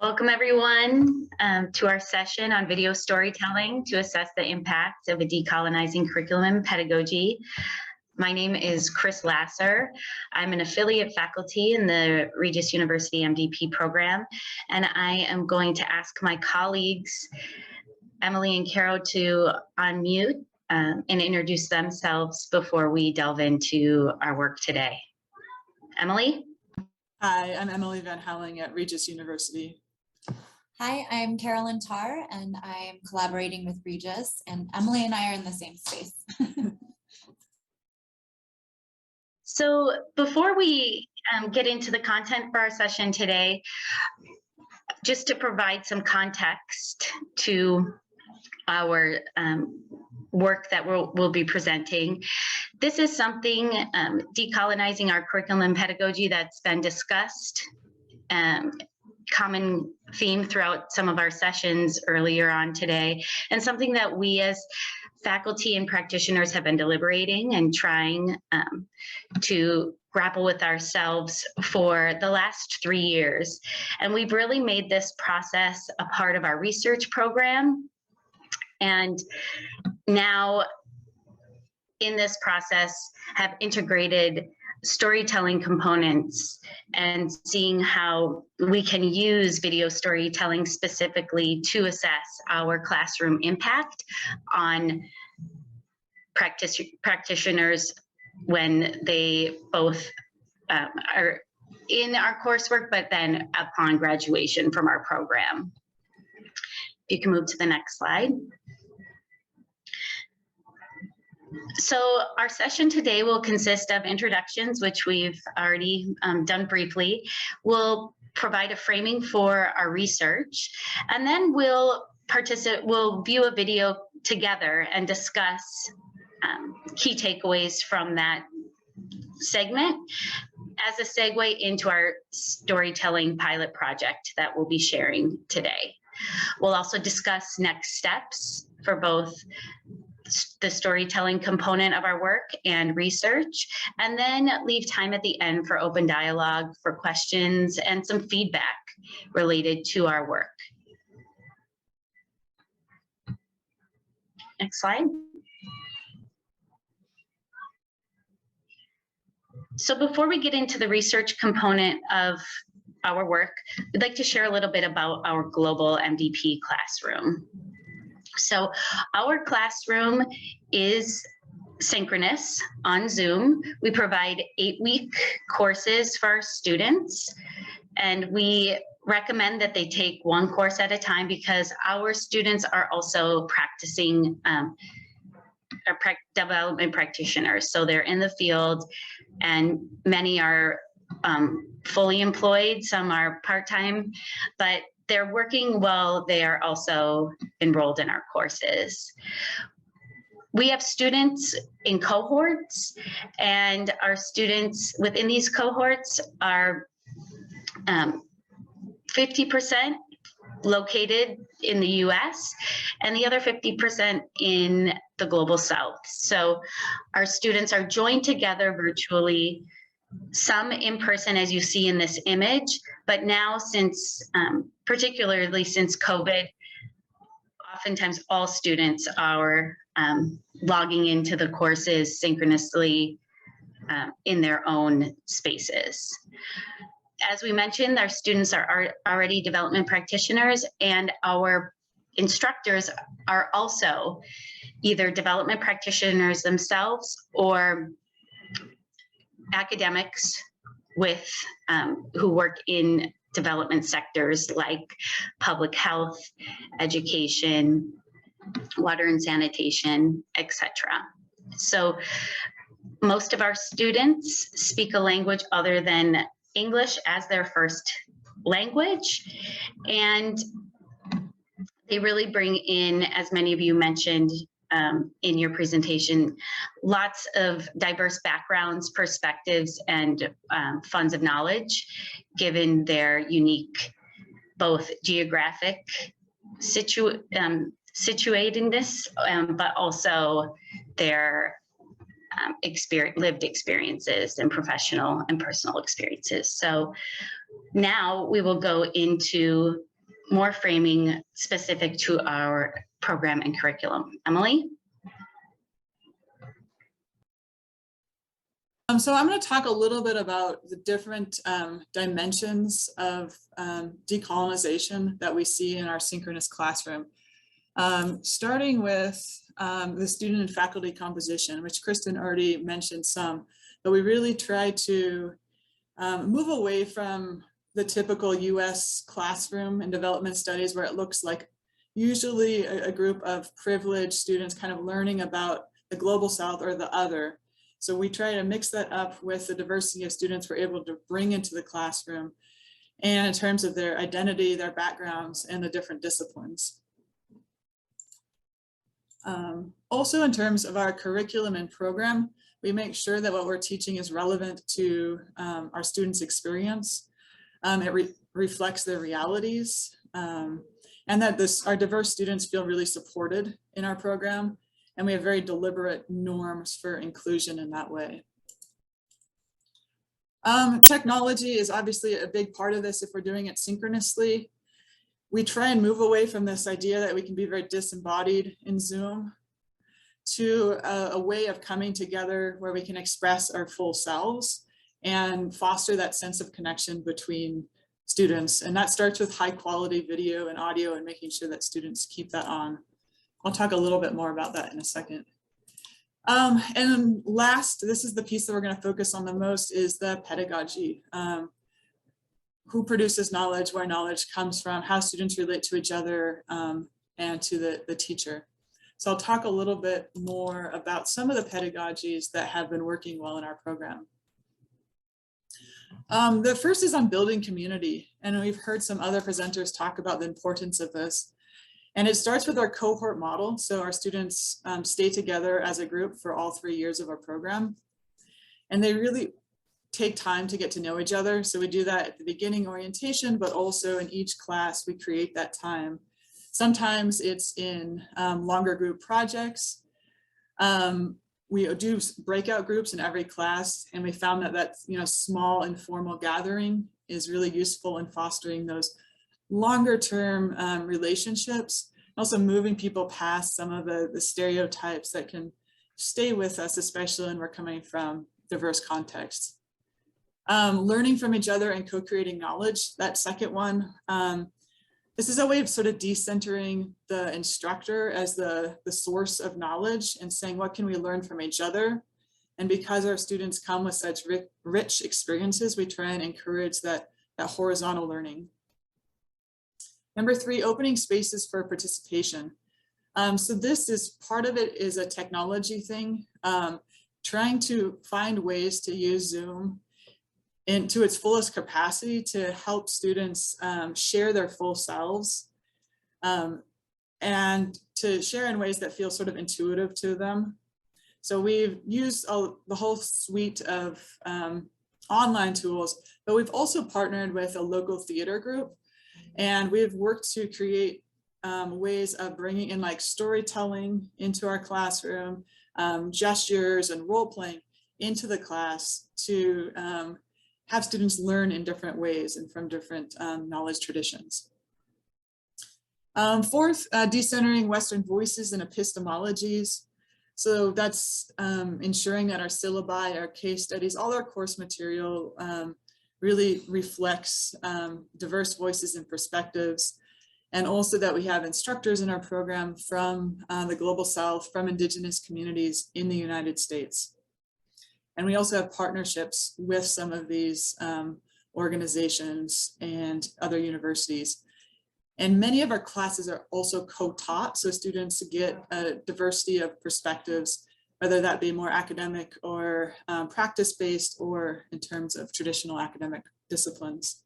Welcome everyone to our session on video storytelling to assess the impact of a decolonizing curriculum and pedagogy. My name is Chris Lasser. I'm an affiliate faculty in the Regis University MDP program, and I am going to ask my colleagues, Emily and Carol, to unmute and introduce themselves before we delve into our work today. Emily? Hi, I'm Emily Van Houweling at Regis University. Hi, I'm Carolyn Tarr, and I'm collaborating with Regis, and Emily and I are in the same space. So before we get into the content for our session today, just to provide some context to our work that we'll be presenting. This is something, decolonizing our curriculum and pedagogy, that's been discussed, common theme throughout some of our sessions earlier on today, and something that we as faculty and practitioners have been deliberating and trying to grapple with ourselves for the last 3 years. And we've really made this process a part of our research program. And now in this process have integrated storytelling components and seeing how we can use video storytelling specifically to assess our classroom impact on practitioners when they both are in our coursework, but then upon graduation from our program. If you can move to the next slide. So our session today will consist of introductions, which we've already done briefly. We'll provide a framing for our research, and then we'll view a video together and discuss key takeaways from that segment as a segue into our storytelling pilot project that we'll be sharing today. We'll also discuss next steps for both the storytelling component of our work and research, and then leave time at the end for open dialogue, for questions, and some feedback related to our work. Next slide. So before we get into the research component of our work, we'd like to share a little bit about our global MDP classroom. So our classroom is synchronous on Zoom. We provide 8-week courses for our students, and we recommend that they take one course at a time because our students are also practicing development practitioners. So they're in the field, and many are fully employed, some are part-time, but they're working while they are also enrolled in our courses. We have students in cohorts, and our students within these cohorts are 50% located in the US and the other 50% in the global South. So our students are joined together virtually, some in person, as you see in this image, but now since, particularly since COVID, oftentimes all students are logging into the courses synchronously in their own spaces. As we mentioned, our students are already development practitioners, and our instructors are also either development practitioners themselves or academics with who work in development sectors like public health, education, water and sanitation, etc. So most of our students speak a language other than English as their first language, and they really bring in, as many of you mentioned in your presentation, lots of diverse backgrounds, perspectives, and funds of knowledge, given their unique, both geographic situatedness, but also their lived experiences and professional and personal experiences. So now we will go into more framing specific to our program and curriculum. Emily? So I'm going to talk a little bit about the different dimensions of decolonization that we see in our synchronous classroom. Starting with the student and faculty composition, which Cristin already mentioned some, but we really try to move away from the typical US classroom and development studies where it looks like usually a group of privileged students kind of learning about the global South or the other. So we try to mix that up with the diversity of students we're able to bring into the classroom, and in terms of their identity, their backgrounds, and the different disciplines. Also, in terms of our curriculum and program, we make sure that what we're teaching is relevant to our students' experience. It reflects their realities, and that our diverse students feel really supported in our program. And we have very deliberate norms for inclusion in that way. Technology is obviously a big part of this if we're doing it synchronously. We try and move away from this idea that we can be very disembodied in Zoom to a way of coming together where we can express our full selves and foster that sense of connection between students. And that starts with high quality video and audio and making sure that students keep that on. I'll talk a little bit more about that in a second. And last, this is the piece that we're going to focus on the most, is the pedagogy. Who produces knowledge, where knowledge comes from, how students relate to each other and to the teacher. So I'll talk a little bit more about some of the pedagogies that have been working well in our program. The first is on building community, and we've heard some other presenters talk about the importance of this. And it starts with our cohort model. So our students stay together as a group for all 3 years of our program. And they really take time to get to know each other. So we do that at the beginning orientation, but also in each class, we create that time. Sometimes it's in longer group projects. We do breakout groups in every class, and we found that small informal gathering is really useful in fostering those longer term relationships, also moving people past some of the stereotypes that can stay with us, especially when we're coming from diverse contexts. Learning from each other and co-creating knowledge, that second one. This is a way of sort of decentering the instructor as the source of knowledge and saying, what can we learn from each other? And because our students come with such rich experiences, we try and encourage that horizontal learning. Number 3, opening spaces for participation. So this is part of it is a technology thing, trying to find ways to use Zoom to its fullest capacity to help students share their full selves and to share in ways that feel sort of intuitive to them. So we've used the whole suite of online tools, but we've also partnered with a local theater group, and we've worked to create ways of bringing in like storytelling into our classroom, gestures and role playing into the class to have students learn in different ways and from different knowledge traditions. Fourth, decentering Western voices and epistemologies. So that's ensuring that our syllabi, our case studies, all our course material really reflects diverse voices and perspectives, and also that we have instructors in our program from the Global South, from Indigenous communities in the United States. And we also have partnerships with some of these organizations and other universities. And many of our classes are also co-taught, so students get a diversity of perspectives, whether that be more academic or practice-based or in terms of traditional academic disciplines.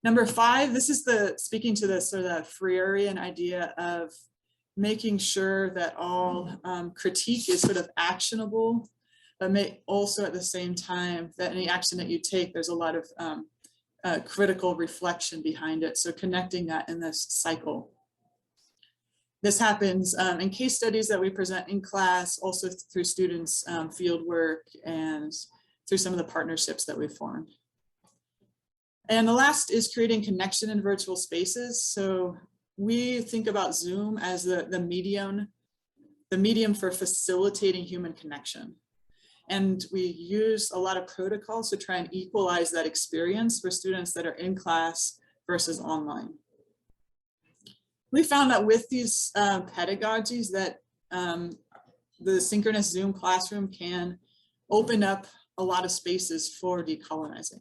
Number 5, this is speaking to the sort of Freirean idea of making sure that all critique is sort of actionable, but may also at the same time that any action that you take, there's a lot of critical reflection behind it. So connecting that in this cycle. This happens in case studies that we present in class, also through students' field work and through some of the partnerships that we've formed. And the last is creating connection in virtual spaces. So we think about Zoom as the medium for facilitating human connection. And we use a lot of protocols to try and equalize that experience for students that are in class versus online. We found that with these pedagogies that the synchronous Zoom classroom can open up a lot of spaces for decolonizing.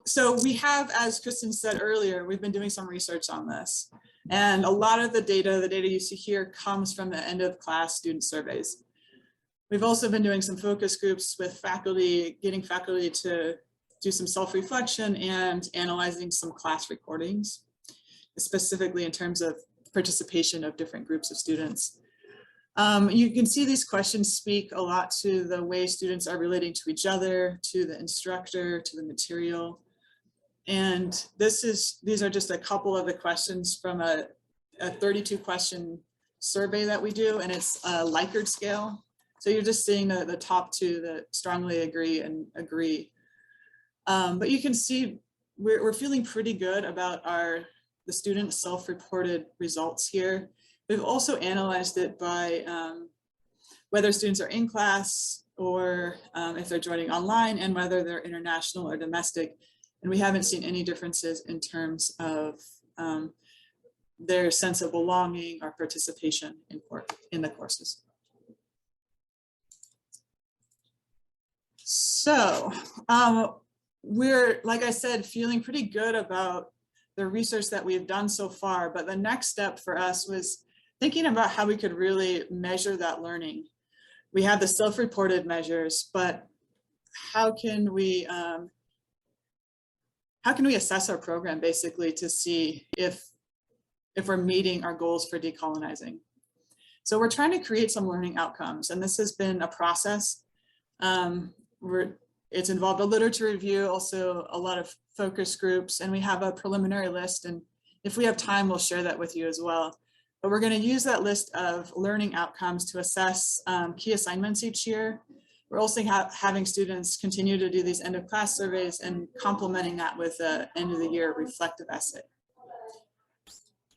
So we have, as Cristin said earlier, we've been doing some research on this. And a lot of the data you see here comes from the end of class student surveys. We've also been doing some focus groups with faculty, getting faculty to do some self-reflection and analyzing some class recordings, specifically in terms of participation of different groups of students. You can see these questions speak a lot to the way students are relating to each other, to the instructor, to the material. And these are just a couple of the questions from a 32 question survey that we do, and it's a Likert scale. So you're just seeing the top two that strongly agree and agree. But you can see we're feeling pretty good about the student self-reported results here. We've also analyzed it by whether students are in class or if they're joining online, and whether they're international or domestic. And we haven't seen any differences in terms of their sense of belonging or participation in the courses. So we're, like I said, feeling pretty good about the research that we've done so far, but the next step for us was thinking about how we could really measure that learning. We have the self-reported measures, but how can we assess our program basically to see if we're meeting our goals for decolonizing? So we're trying to create some learning outcomes, and this has been a process. It's involved a literature review, also a lot of focus groups, and we have a preliminary list, and if we have time, we'll share that with you as well. But we're going to use that list of learning outcomes to assess key assignments each year. We're also having students continue to do these end of class surveys and complementing that with an end of the year reflective essay.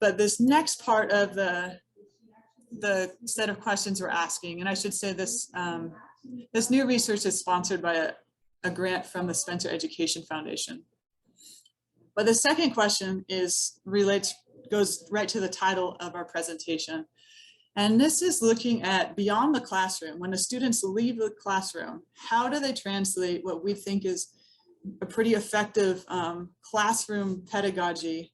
But this next part of the set of questions we're asking, and I should say this, this new research is sponsored by a grant from the Spencer Education Foundation. But the second question goes right to the title of our presentation. And this is looking at beyond the classroom. When the students leave the classroom, how do they translate what we think is a pretty effective classroom pedagogy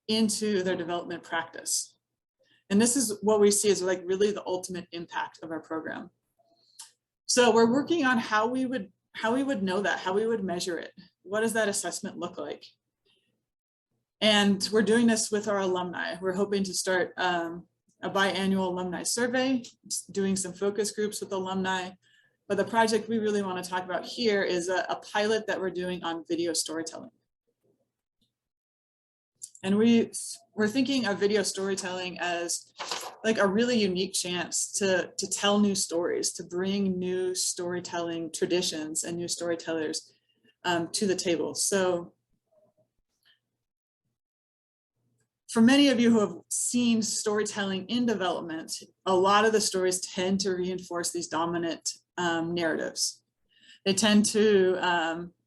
into their development practice? And this is what we see as like really the ultimate impact of our program. So we're working on how we would know that, how we would measure it. What does that assessment look like? And we're doing this with our alumni. We're hoping to start a biannual alumni survey, doing some focus groups with alumni. But the project we really want to talk about here is a pilot that we're doing on video storytelling. And we're thinking of video storytelling as like a really unique chance to tell new stories, to bring new storytelling traditions and new storytellers to the table. So for many of you who have seen storytelling in development, a lot of the stories tend to reinforce these dominant narratives. They tend to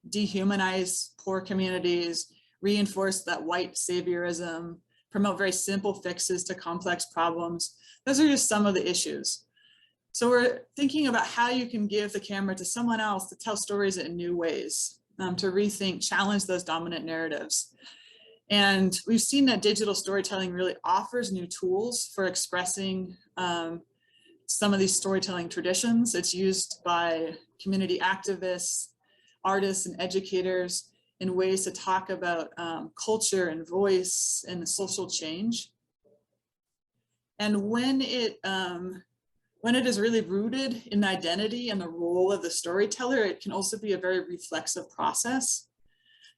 dehumanize poor communities, reinforce that white saviorism, promote very simple fixes to complex problems. Those are just some of the issues. So we're thinking about how you can give the camera to someone else to tell stories in new ways, to rethink, challenge those dominant narratives. And we've seen that digital storytelling really offers new tools for expressing some of these storytelling traditions. It's used by community activists, artists, and educators in ways to talk about culture and voice and social change. And when it is really rooted in identity and the role of the storyteller, it can also be a very reflexive process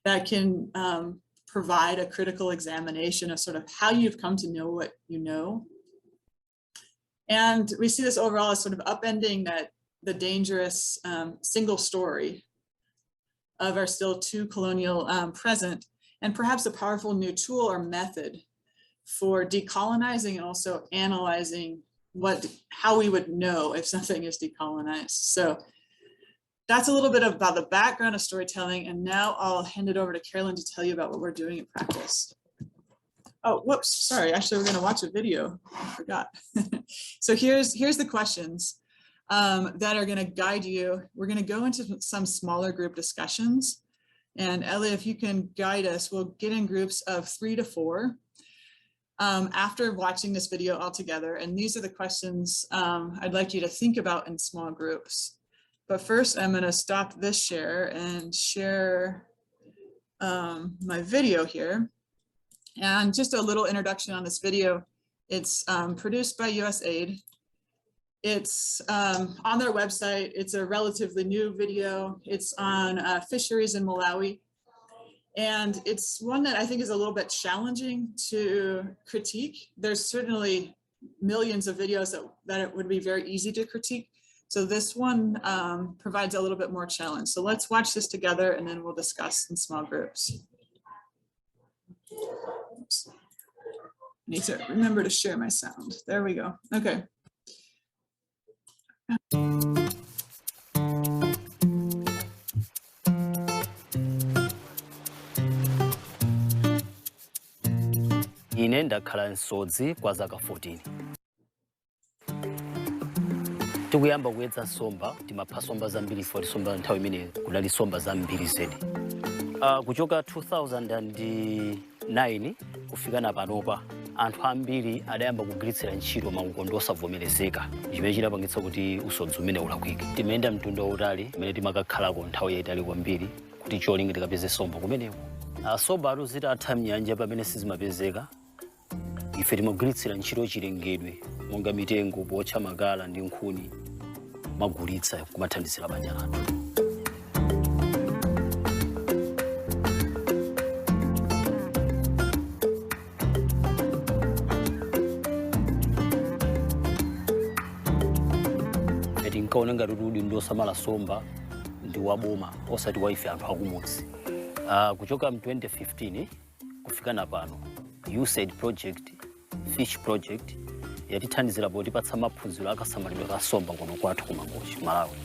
that can provide a critical examination of sort of how you've come to know what you know. And we see this overall as sort of upending the dangerous single story of are still too colonial present, and perhaps a powerful new tool or method for decolonizing and also analyzing how we would know if something is decolonized. So that's a little bit about the background of storytelling. And now I'll hand it over to Carolyn to tell you about what we're doing in practice. Oh, whoops, sorry. Actually, we're gonna watch a video. I forgot. So here's the questions that are gonna guide you. We're gonna go into some smaller group discussions. And Ellie, if you can guide us, we'll get in groups of 3 to 4 after watching this video all together. And these are the questions I'd like you to think about in small groups. But first, I'm gonna stop this share and share my video here. And just a little introduction on this video. It's produced by USAID. It's on their website. It's a relatively new video. It's on fisheries in Malawi. And it's one that I think is a little bit challenging to critique. There's certainly millions of videos that it would be very easy to critique. So this one provides a little bit more challenge. So let's watch this together and then we'll discuss in small groups. Oops. I need to remember to share my sound. There we go. Okay. Ine ndakhala nsodzi kwa zaka 14. Tikuyamba kuyedza nsomba, timapha nsomba zambiri for nsomba nthawi imene kunali nsomba zambiri zedi. Kuchoka 2009 kufika napanopa anthu ambiri adayamba kugwiritsira ntchito maukondo osavomerezeka chimene chinapangitsa kuti usodzi umene ulakwike. Timayenda mtunda wautali imene timakakhalako nthawi yayitali kwambiri kuti cholinga tikapeze nsomba kumeneko. Nsomba atu zitatha mnyanja pamene sizimapezeka, ife timagwiritsira ntchito chilengedwe monga mitengo, potcha makala ndi nkhuni magulitsa kumathandizira banja lathu. Nkaona ngati kuti ndosamala nsomba ndi waboma osati wa ife anthu akumudzi. Kuchoka mu 2015 kufika napano USAID project, fish project yatithandizira potipatsa maphunziro akasamalidwe ka nsomba kuno kwathu ku Mangochi, Malawi.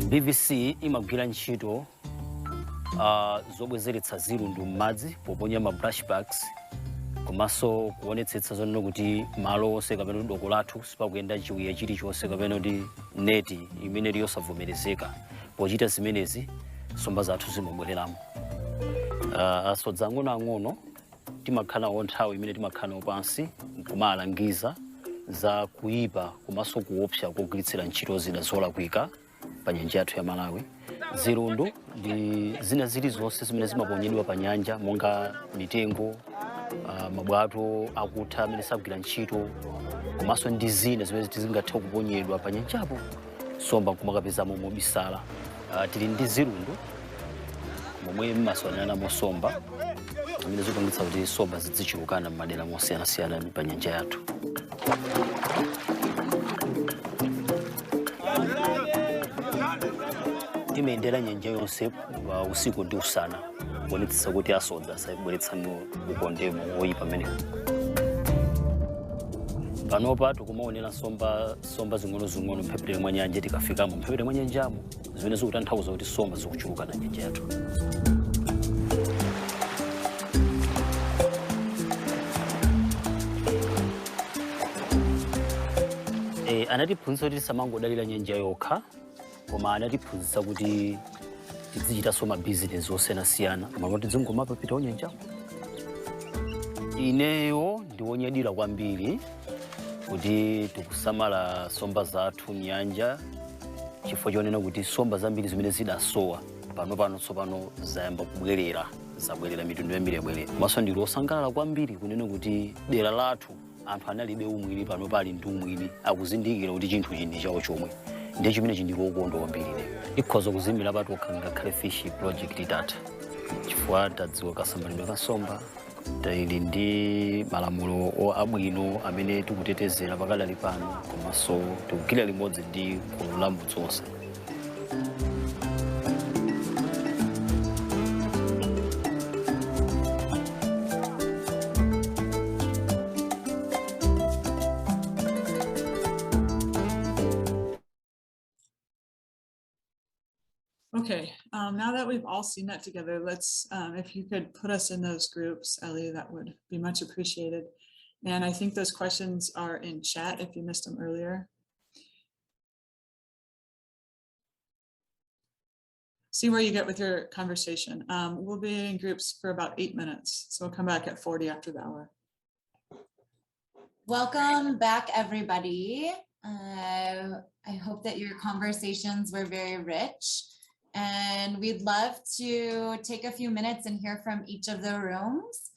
BBC imagwira ntchito zobwezeretsa zilundu m'madzi poponya ma brushbacks komanso kuonetsetsa zonena kuti malo onse kapena doko lathu sipakuyenda chiwiya chilichonse kapena kuti neti imene yosavomerezeka. Pochita zimenezi nsomba zathu zimabwereramo. Asodzi ang'onoang'ono timakhalawo nthawi imene timakhalawo pansi kumalangiza za kuyipa komanso kuopsa kogwiritsira ntchito zida zolakwika pa nyanja yathu ya Malawi. Zilundu ndi zina zilizonse zimene zimaponyedwa pa nyanja monga mitengo, mabwato akutha amene sagwira ntchito komanso ndi zina zimene zingathe kuponyedwa pa nyanjapo nsomba nkumakapezamo mobisala. Tili ndi zilundu momwe mmasowaniramo nsomba zimene zikupangitsa kuti nsomba zidzichulukana m'madera mosiyanasiyana pa nyanja yathu. Timayendera nyanja yonse usiku ndi usana kuonetsetsa kuti asodzi asabweretsamo ukondemo woyipa amenewo. Panopa tikumaonera nsomba zing'ono mphepete mwa nyanja. Tikafikamo mphepete mwa nyanjamo zimene zikutanthauza kuti nsomba zikuchulukana nyanja yathu. Anatiphunzitsa kuti tisamangodalira nyanja yokha, koma anatiphunzitsa kuti tizichitanso mabizinesi osiyanasiyana malo tizingomapita onyanjako. Ineyo ndiwonyadira kwambiri kuti tikusamala nsomba zathu nyanja chifukwa chonena kuti nsomba zambiri zimene zidasowa tsopano zayamba kubwerera, zabwerera mitundu yambiri yabwerera. Komanso ndili osangalala kwambiri kunena kuti dera lathu anthu analibe umwini, pano pali ndi umwini, akuzindikira kuti chinthu chindi chawo chomwe. Ndiye chimene chindili wokondwa kwambiri ine. Ndikhoza kuzimira patu ngakhale fish project itatha chifukwa tadziwa kasamalidwe ka nsomba tili ndi malamulo abwino amene tikutetezera pakadali pano komanso tikugwira limodzi ndi gulu la mbudzi zonse. Okay, now that we've all seen that together, let's, if you could put us in those groups, Ellie, that would be much appreciated. And I think those questions are in chat if you missed them earlier. See where you get with your conversation. We'll be in groups for about 8 minutes, so we'll come back at 40 after the hour. Welcome back, everybody. I hope that your conversations were very rich. And we'd love to take a few minutes and hear from each of the rooms.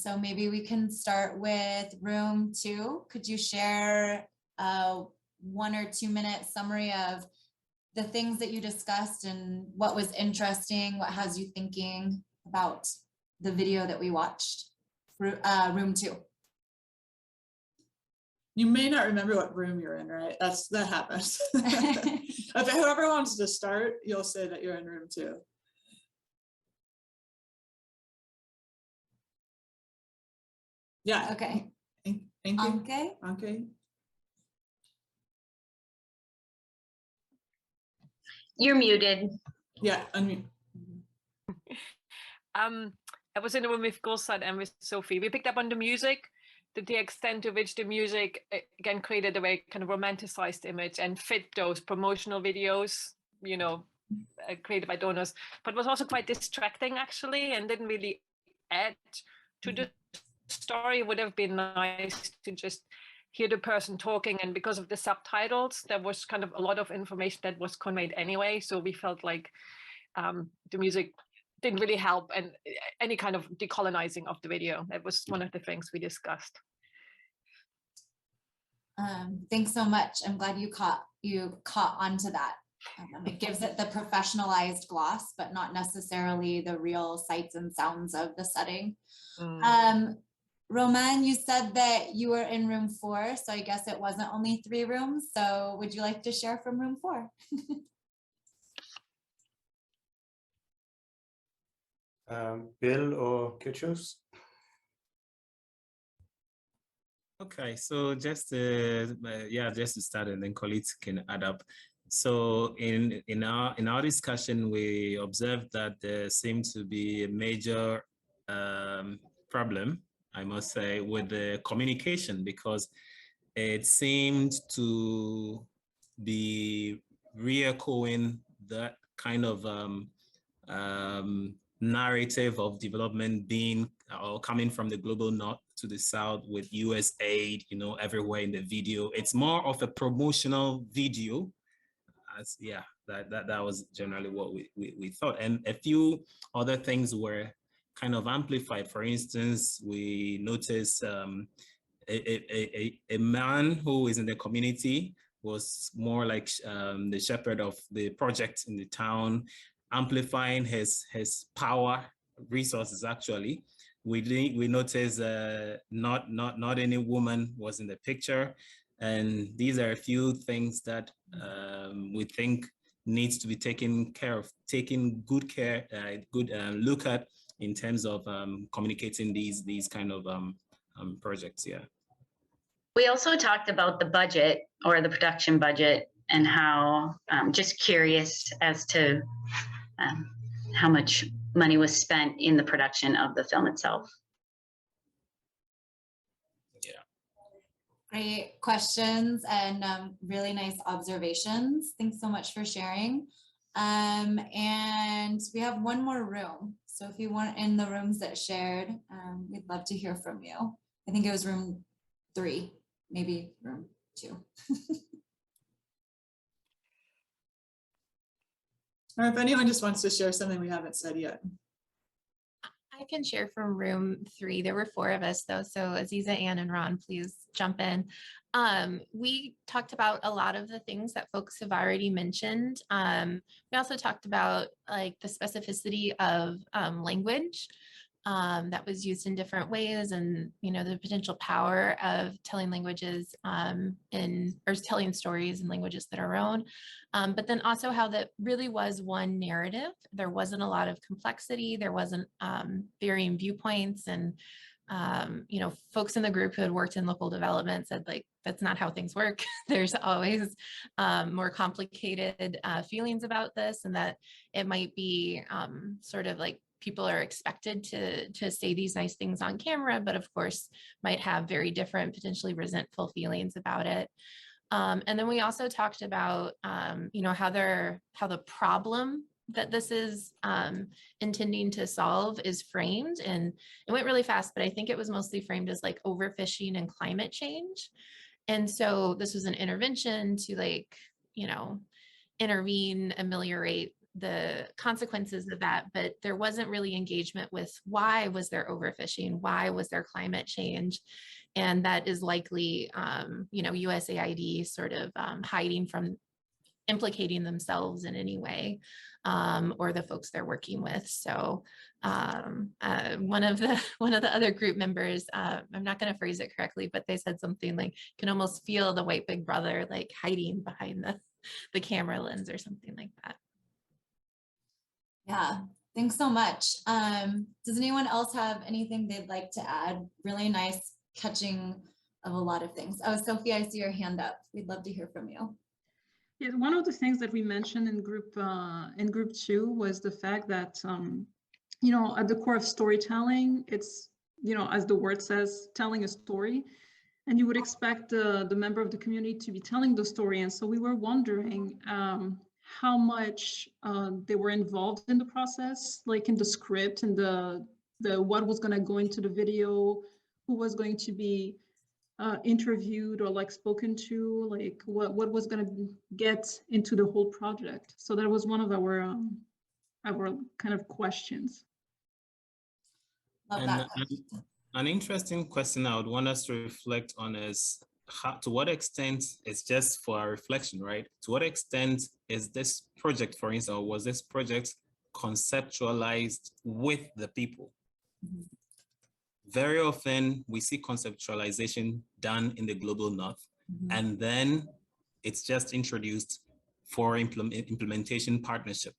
So maybe we can start with room 2. Could you share a 1 or 2 minute summary of the things that you discussed and what was interesting, what has you thinking about the video that we watched? Room 2. You may not remember what room you're in, right? That happens. If whoever wants to start, you'll say that you're in room 2. Yeah. Okay. Thank you. Okay. Okay. You're muted. Yeah, unmute. I was in the room with Cristin and with Sophie. We picked up on the music, to the extent to which the music again created a very kind of romanticized image and fit those promotional videos, you know, created by donors, but was also quite distracting actually, and didn't really add to the story. It would have been nice to just hear the person talking, and because of the subtitles, there was kind of a lot of information that was conveyed anyway. So we felt like the music didn't really help, and any kind of decolonizing of the video. That was one of the things we discussed. Thanks so much. I'm glad you caught onto that. It gives it the professionalized gloss, but not necessarily the real sights and sounds of the setting. Roman, you said that you were in room 4, so I guess it wasn't only 3 rooms. So would you like to share from room 4? Bill or Kuchus? Okay, so just to start, and then colleagues can add up. So in our discussion, we observed that there seemed to be a major problem, I must say, with the communication, because it seemed to be re-echoing that kind of narrative of development being or coming from the global north to the south with US aid, you know, everywhere in the video. It's more of a promotional video. That was generally what we thought. And a few other things were kind of amplified. For instance, we noticed a man who is in the community was more like the shepherd of the project in the town, amplifying his power resources. Actually, we noticed not any woman was in the picture, and these are a few things that we think needs to be taken good look at in terms of communicating these kind of projects. Yeah. We also talked about the budget, or the production budget, and how just curious as to how much money was spent in the production of the film itself. Yeah. Great questions and really nice observations. Thanks so much for sharing. And we have one more room. So if you weren't in the rooms that shared, we'd love to hear from you. I think it was room 3, maybe room 2. Or if anyone just wants to share something we haven't said yet. I can share from room 3. There were 4 of us though, so Aziza, Ann, and Ron, please jump in. We talked about a lot of the things that folks have already mentioned. We also talked about like the specificity of language. that was used in different ways, and the potential power of telling languages or telling stories in languages that are our own, but then also how that really was one narrative. There wasn't a lot of complexity, there wasn't varying viewpoints, and folks in the group who had worked in local development said, like, that's not how things work. There's always more complicated feelings about this, and that it might be sort of like people are expected to say these nice things on camera, but of course might have very different, potentially resentful feelings about it. And then we also talked about, how the problem that this is intending to solve is framed. And it went really fast, but I think it was mostly framed as like overfishing and climate change. And so this was an intervention to intervene, ameliorate the consequences of that, but there wasn't really engagement with why was there overfishing, why was there climate change, and that is likely, USAID sort of hiding from implicating themselves in any way, or the folks they're working with. So one of the other group members, I'm not going to phrase it correctly, but they said something like, can almost feel the white big brother like hiding behind the camera lens or something like that. Yeah, thanks so much. Does anyone else have anything they'd like to add? Really nice catching of a lot of things. Oh, Sophie, I see your hand up. We'd love to hear from you. Yeah, one of the things that we mentioned in group 2 was the fact that, at the core of storytelling, it's, as the word says, telling a story, and you would expect the member of the community to be telling the story. And so we were wondering how much they were involved in the process, like in the script and the what was going to go into the video, who was going to be interviewed or like spoken to, like what was going to get into the whole project. So that was one of our kind of questions. Love that. An interesting question I would want us to reflect on is to what extent it's just for our reflection, right? To what extent is this project, for instance, or was this project conceptualized with the people? Mm-hmm. Very often we see conceptualization done in the global north, and then it's just introduced for implementation partnership.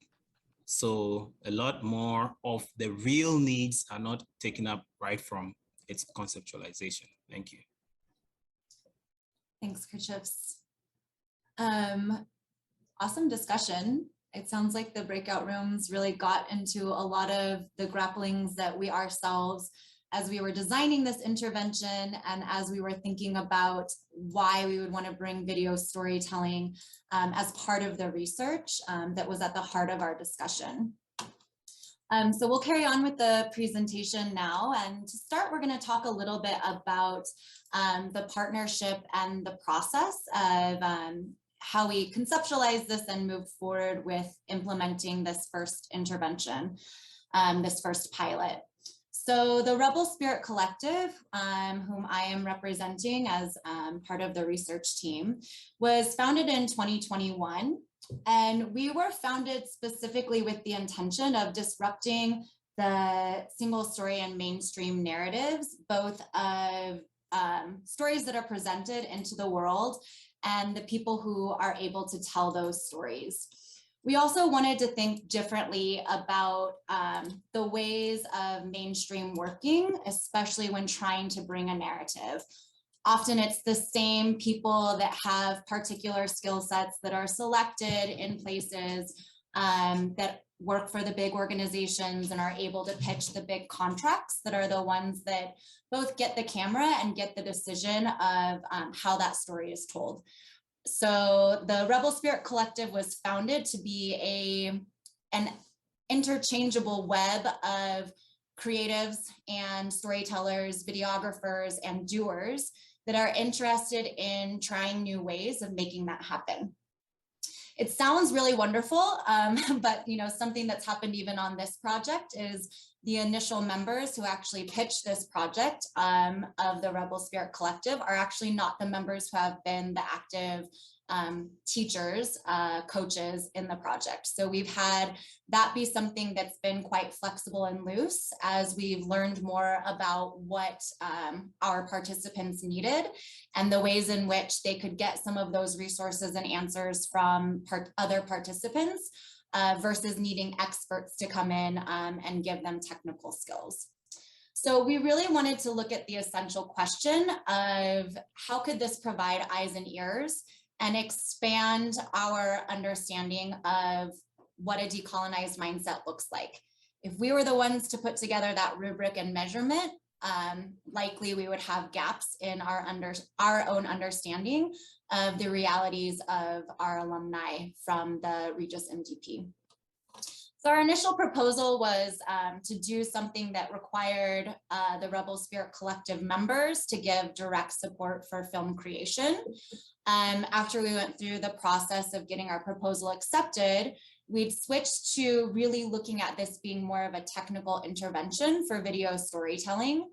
So a lot more of the real needs are not taken up right from its conceptualization. Thank you. Thanks, Kerchiefs. Awesome discussion. It sounds like the breakout rooms really got into a lot of the grapplings that we ourselves, as we were designing this intervention and as we were thinking about why we would want to bring video storytelling as part of the research that was at the heart of our discussion. So we'll carry on with the presentation now. And to start, we're going to talk a little bit about the partnership and the process of how we conceptualize this and move forward with implementing this first intervention, this first pilot. So the Rebel Spirit Collective, whom I am representing as part of the research team, was founded in 2021. And we were founded specifically with the intention of disrupting the single story and mainstream narratives, both of stories that are presented into the world and the people who are able to tell those stories. We also wanted to think differently about the ways of mainstream working, especially when trying to bring a narrative. Often it's the same people that have particular skill sets that are selected in places that work for the big organizations and are able to pitch the big contracts that are the ones that both get the camera and get the decision of how that story is told. So the Rebel Spirit Collective was founded to be an interchangeable web of creatives and storytellers, videographers, and doers that are interested in trying new ways of making that happen. It sounds really wonderful, but something that's happened even on this project is the initial members who actually pitched this project of the Rebel Spirit Collective are actually not the members who have been the active teachers, coaches in the project. So we've had that be something that's been quite flexible and loose as we've learned more about what our participants needed and the ways in which they could get some of those resources and answers from other participants versus needing experts to come in and give them technical skills. So we really wanted to look at the essential question of how could this provide eyes and ears and expand our understanding of what a decolonized mindset looks like. If we were the ones to put together that rubric and measurement, likely we would have gaps in our own understanding of the realities of our alumni from the Regis MDP. So our initial proposal was to do something that required the Rebel Spirit Collective members to give direct support for film creation. After we went through the process of getting our proposal accepted, we'd switched to really looking at this being more of a technical intervention for video storytelling,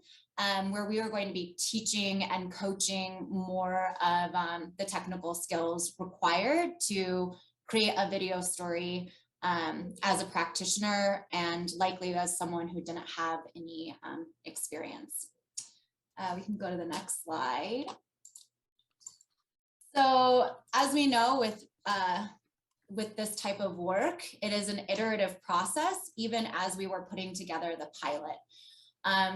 where we were going to be teaching and coaching more of the technical skills required to create a video story as a practitioner and likely as someone who didn't have any experience. We can go to the next slide. So as we know with this type of work, it is an iterative process, even as we were putting together the pilot.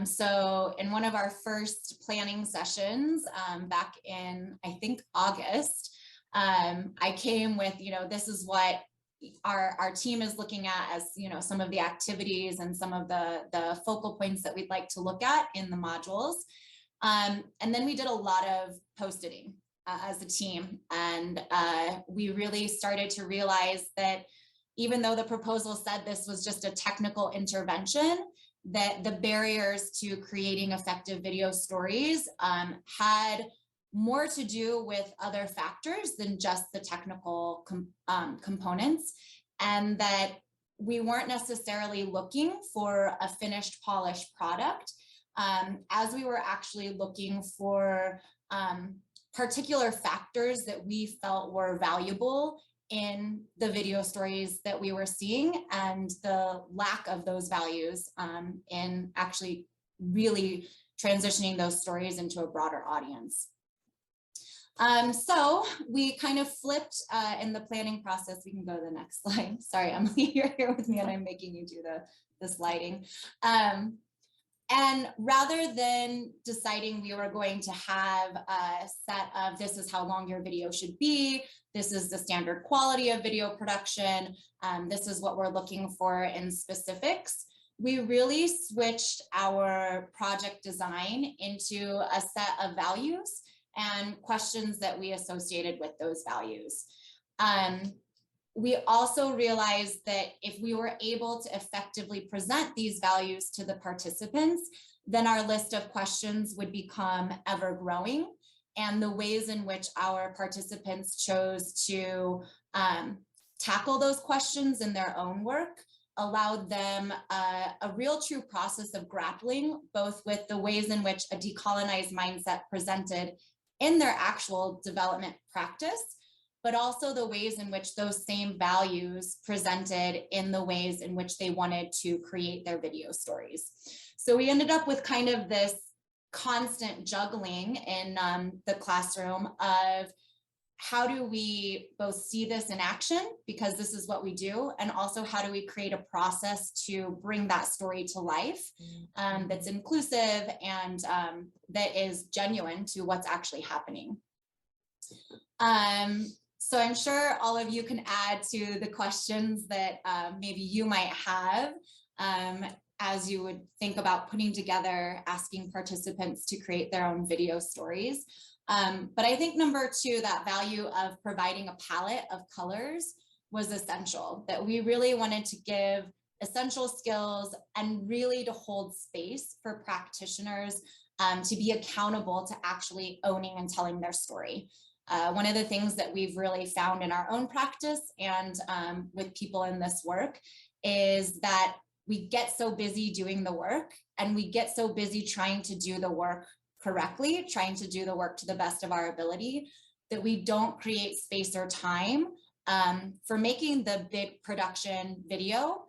So in one of our first planning sessions back in, I think, August, I came with, this is what our team is looking at as, some of the activities and some of the focal points that we'd like to look at in the modules. And then we did a lot of post-iting as a team. And we really started to realize that even though the proposal said this was just a technical intervention, that the barriers to creating effective video stories had more to do with other factors than just the technical components, and that we weren't necessarily looking for a finished, polished product, as we were actually looking for particular factors that we felt were valuable in the video stories that we were seeing, and the lack of those values in actually really transitioning those stories into a broader audience. So we kind of flipped in the planning process. We can go to the next slide. Sorry, Emily, you're here with me and I'm making you do the sliding. And rather than deciding we were going to have a set of this is how long your video should be, this is the standard quality of video production, this is what we're looking for in specifics, we really switched our project design into a set of values and questions that we associated with those values. We also realized that if we were able to effectively present these values to the participants, then our list of questions would become ever growing. And the ways in which our participants chose to tackle those questions in their own work allowed them a real true process of grappling both with the ways in which a decolonized mindset presented in their actual development practice, but also the ways in which those same values presented in the ways in which they wanted to create their video stories. So we ended up with kind of this constant juggling in the classroom of how do we both see this in action, because this is what we do, and also how do we create a process to bring that story to life that's inclusive and that is genuine to what's actually happening. So I'm sure all of you can add to the questions that maybe you might have as you would think about putting together, asking participants to create their own video stories. But I think number two, that value of providing a palette of colors was essential, that we really wanted to give essential skills and really to hold space for practitioners to be accountable to actually owning and telling their story. One of the things that we've really found in our own practice and with people in this work is that we get so busy doing the work and we get so busy trying to do the work correctly, trying to do the work to the best of our ability, that we don't create space or time for making the big production video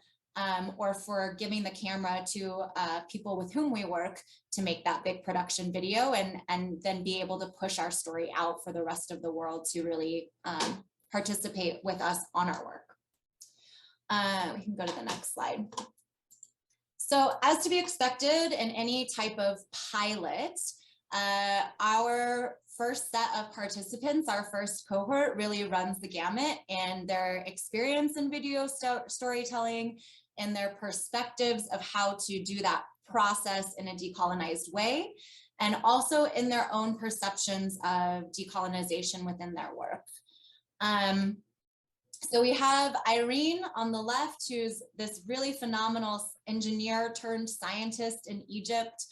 or for giving the camera to people with whom we work to make that big production video and then be able to push our story out for the rest of the world to really participate with us on our work. We can go to the next slide. So as to be expected in any type of pilot, our first set of participants, our first cohort, really runs the gamut in their experience in video storytelling and their perspectives of how to do that process in a decolonized way, and also in their own perceptions of decolonization within their work. So we have Irene on the left, who's this really phenomenal engineer turned scientist in Egypt.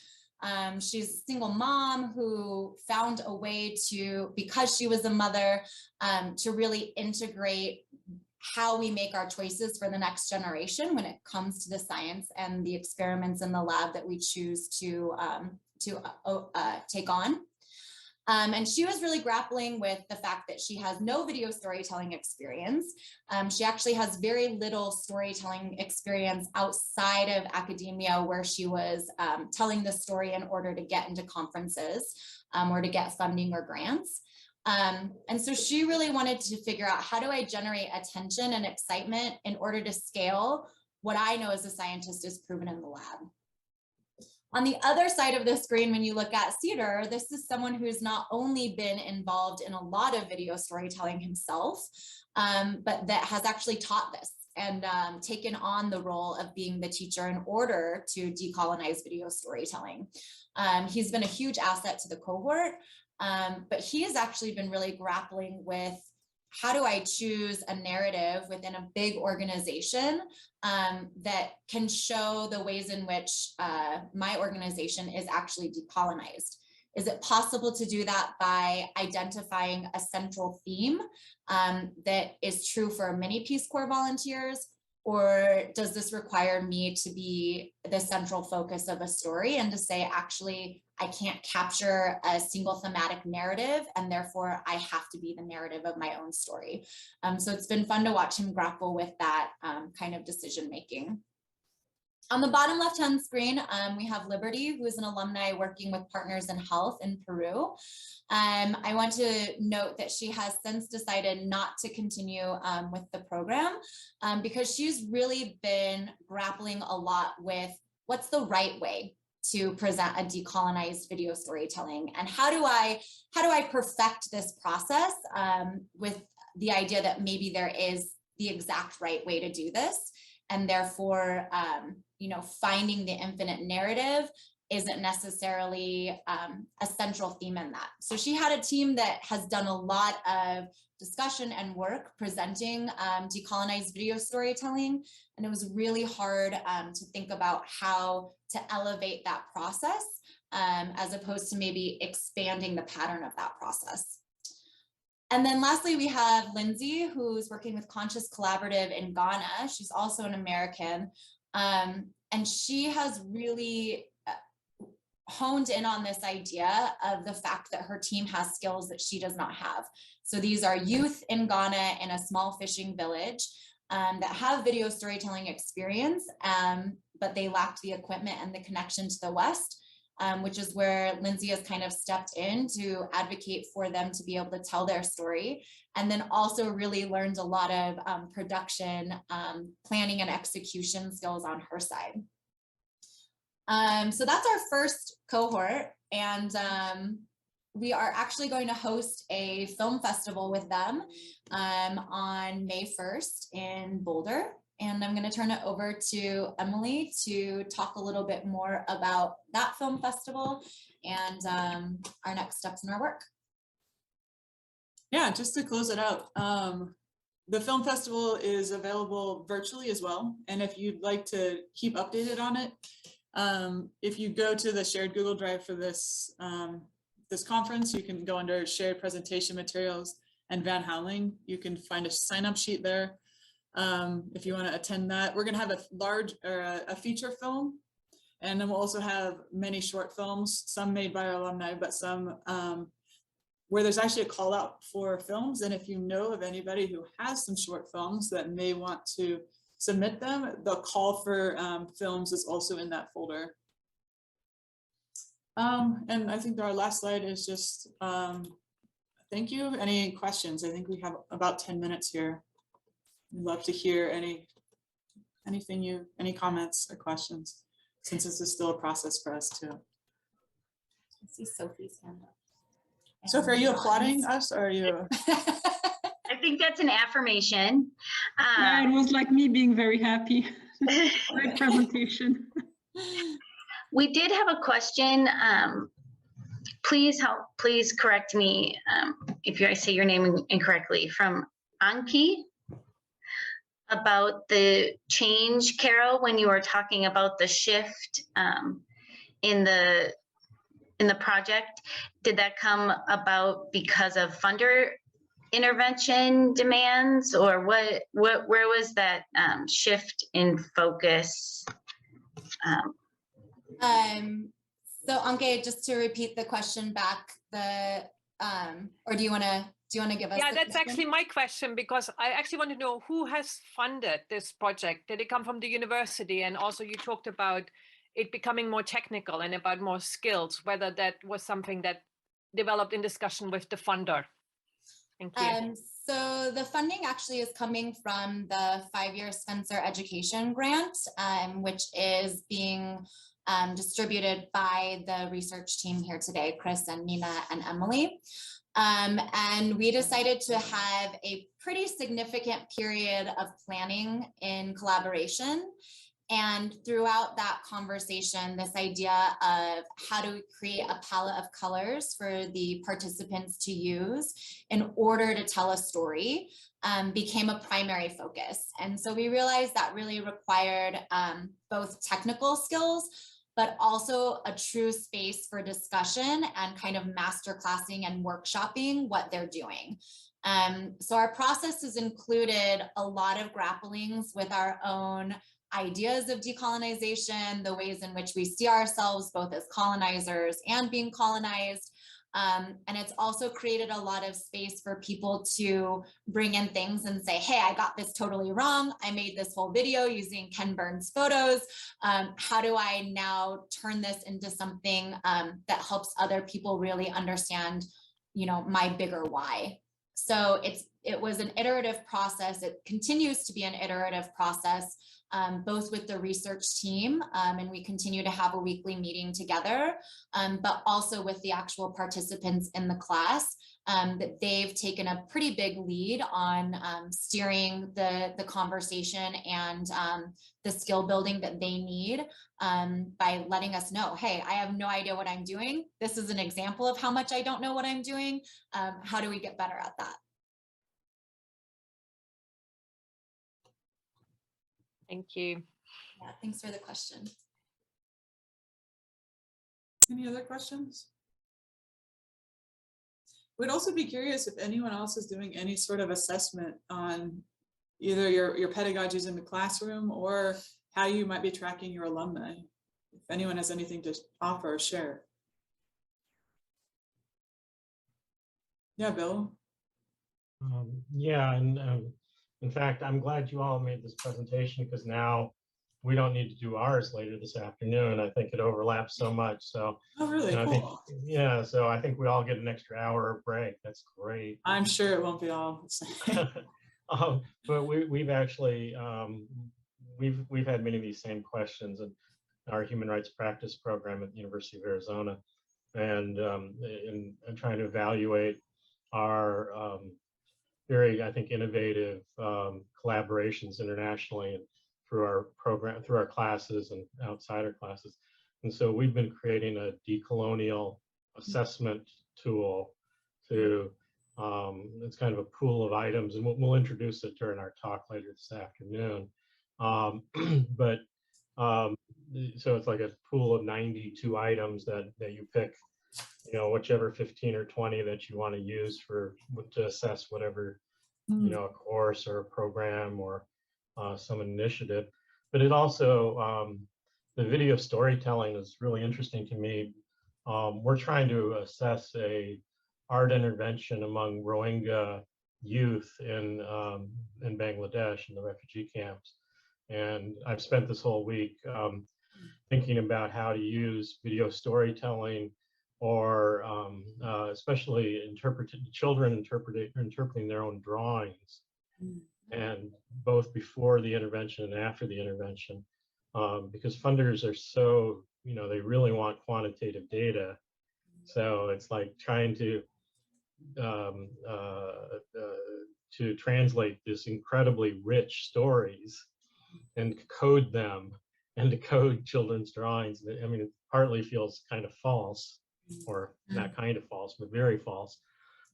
She's a single mom who found a way to, because she was a mother, to really integrate how we make our choices for the next generation when it comes to the science and the experiments in the lab that we choose to take on. And she was really grappling with the fact that she has no video storytelling experience. She actually has very little storytelling experience outside of academia, where she was telling the story in order to get into conferences or to get funding or grants. And so she really wanted to figure out, how do I generate attention and excitement in order to scale what I know as a scientist is proven in the lab? On the other side of the screen, when you look at Cedar, this is someone who's not only been involved in a lot of video storytelling himself, but that has actually taught this and taken on the role of being the teacher in order to decolonize video storytelling. He's been a huge asset to the cohort, but he has actually been really grappling with, how do I choose a narrative within a big organization that can show the ways in which my organization is actually decolonized? Is it possible to do that by identifying a central theme that is true for many Peace Corps volunteers? Or does this require me to be the central focus of a story and to say, actually, I can't capture a single thematic narrative, and therefore I have to be the narrative of my own story. So it's been fun to watch him grapple with that kind of decision making. On the bottom left-hand screen, we have Liberty, who is an alumni working with Partners in Health in Peru. I want to note that she has since decided not to continue with the program because she's really been grappling a lot with what's the right way to present a decolonized video storytelling, and how do I perfect this process with the idea that maybe there is the exact right way to do this, and therefore you know, finding the infinite narrative isn't necessarily a central theme in that. So she had a team that has done a lot of discussion and work presenting decolonized video storytelling, and it was really hard to think about how to elevate that process as opposed to maybe expanding the pattern of that process. And then lastly, we have Lindsay, who's working with Conscious Collaborative in Ghana. She's also an American, and she has really honed in on this idea of the fact that her team has skills that she does not have. So these are youth in Ghana in a small fishing village that have video storytelling experience, but they lacked the equipment and the connection to the West, which is where Lindsay has kind of stepped in to advocate for them to be able to tell their story, and then also really learned a lot of production, planning and execution skills on her side. So that's our first cohort, and we are actually going to host a film festival with them on May 1st in Boulder. And I'm going to turn it over to Emily to talk a little bit more about that film festival and our next steps in our work. Yeah, just to close it out, the film festival is available virtually as well. And if you'd like to keep updated on it, if you go to the shared Google Drive for this, this conference, you can go under shared presentation materials and Van Houweling. You can find a sign-up sheet there. If you want to attend that, we're going to have a large or a feature film, and then we'll also have many short films, some made by our alumni, but some where there's actually a call out for films. And if you know of anybody who has some short films that may want to submit them, the call for films is also in that folder. And I think our last slide is just thank you. Any questions? I think we have about 10 minutes here. We'd love to hear any comments or questions, since this is still a process for us too. I see Sophie's hand up. Sophie, are you applauding us, or are you? I think that's an affirmation. Yeah, it was like me being very happy. Great presentation. We did have a question. Please correct me if I say your name incorrectly, from Anki, about the change, Carol, when you were talking about the shift in the project. Did that come about because of funder intervention demands, or where was that shift in focus? So Anke, just to repeat the question back, or do you want to give us? Yeah, the that's question? actually my question, because I actually want to know who has funded this project. Did it come from the university? And also you talked about it becoming more technical and about more skills, whether that was something that developed in discussion with the funder. Thank you. So the funding actually is coming from the 5-year Spencer Education Grant, which is being distributed by the research team here today, Chris and Nina and Emily. And we decided to have a pretty significant period of planning in collaboration. And throughout that conversation, this idea of how do we create a palette of colors for the participants to use in order to tell a story became a primary focus. And so we realized that really required both technical skills, but also a true space for discussion and kind of masterclassing and workshopping what they're doing. So our process has included a lot of grapplings with our own ideas of decolonization, the ways in which we see ourselves both as colonizers and being colonized. And it's also created a lot of space for people to bring in things and say, hey, I got this totally wrong. I made this whole video using Ken Burns photos. How do I now turn this into something that helps other people really understand, my bigger why? So it was an iterative process. It continues to be an iterative process, both with the research team, and we continue to have a weekly meeting together, but also with the actual participants in the class, that they've taken a pretty big lead on steering the conversation and the skill building that they need by letting us know, hey, I have no idea what I'm doing. This is an example of how much I don't know what I'm doing. How do we get better at that? Thank you. Yeah, thanks for the question. Any other questions? We'd also be curious if anyone else is doing any sort of assessment on either your pedagogies in the classroom or how you might be tracking your alumni. If anyone has anything to offer or share. Yeah, Bill. Yeah, and in fact, I'm glad you all made this presentation, because now we don't need to do ours later this afternoon. I think it overlaps so much. So, oh, really? Cool. Yeah, so I think we all get an extra hour of break. That's great. I'm sure it won't be all the same. But we've actually we've had many of these same questions in our human rights practice program at the University of Arizona, and trying to evaluate our very, I think, innovative collaborations internationally and through our program, through our classes and outside our classes. And so we've been creating a decolonial assessment tool to, it's kind of a pool of items, and we'll introduce it during our talk later this afternoon. So it's like a pool of 92 items that you pick, whichever 15 or 20 that you want to use to assess whatever, a course or a program or some initiative. But it also, the video storytelling is really interesting to me. We're trying to assess a art intervention among Rohingya youth in Bangladesh in the refugee camps. And I've spent this whole week thinking about how to use video storytelling, or especially children interpreting their own drawings, and both before the intervention and after the intervention, because funders are so, they really want quantitative data. So it's like trying to translate this incredibly rich stories and code them and decode children's drawings. I mean, it partly feels kind of false, or not kind of false, but very false.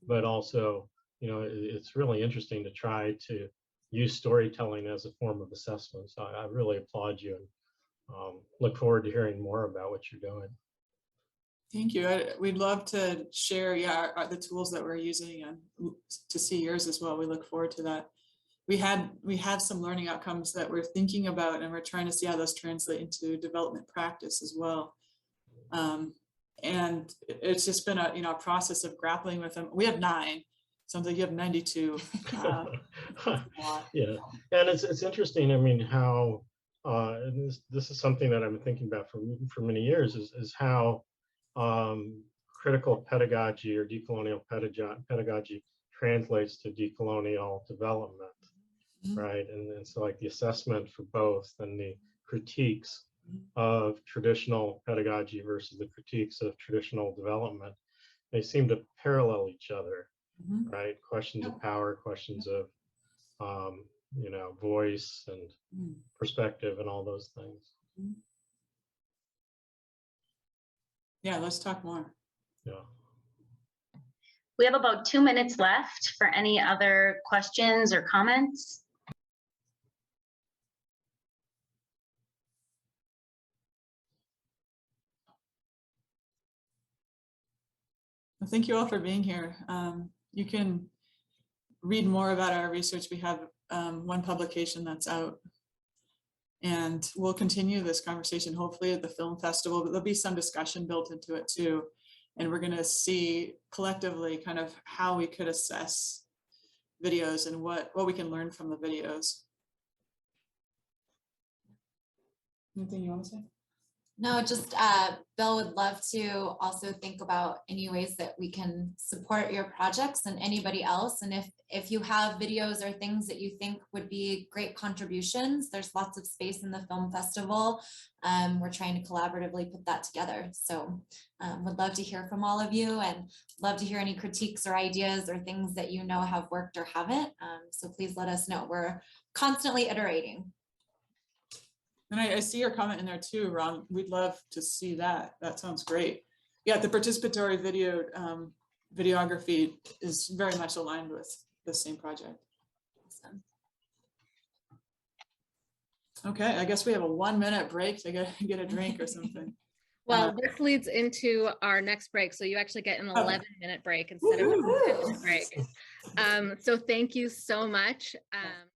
But also, it's really interesting to try to use storytelling as a form of assessment. So I really applaud you, and look forward to hearing more about what you're doing. Thank you. We'd love to share, the tools that we're using, and to see yours as well. We look forward to that. We have some learning outcomes that we're thinking about, and we're trying to see how those translate into development practice as well. And it's just been a process of grappling with them. We have 9. Sounds like you have 92. Yeah, and it's interesting. I mean, how and this is something that I've been thinking about for many years, is how critical pedagogy or decolonial pedagogy translates to decolonial development, right? And so like the assessment for both, and the critiques of traditional pedagogy versus the critiques of traditional development, they seem to parallel each other, right? Questions of power, questions of voice and perspective, and all those things. Yeah, let's talk more. Yeah. We have about 2 minutes left for any other questions or comments. Well, thank you all for being here. You can read more about our research. We have one publication that's out, and we'll continue this conversation hopefully at the film festival, but there'll be some discussion built into it too. And we're going to see collectively kind of how we could assess videos and what we can learn from the videos. Anything you want to say? No, just Bill would love to also think about any ways that we can support your projects, and anybody else. And if you have videos or things that you think would be great contributions, there's lots of space in the film festival. We're trying to collaboratively put that together. So would love to hear from all of you, and love to hear any critiques or ideas or things that have worked or haven't. So please let us know. We're constantly iterating. And I see your comment in there too, Ron. We'd love to see that. That sounds great. Yeah, the participatory video videography is very much aligned with the same project. Awesome. Okay, I guess we have a 1-minute break to get a drink or something. Well, this leads into our next break. So you actually get an 11-minute break instead of a 10-minute break. So thank you so much.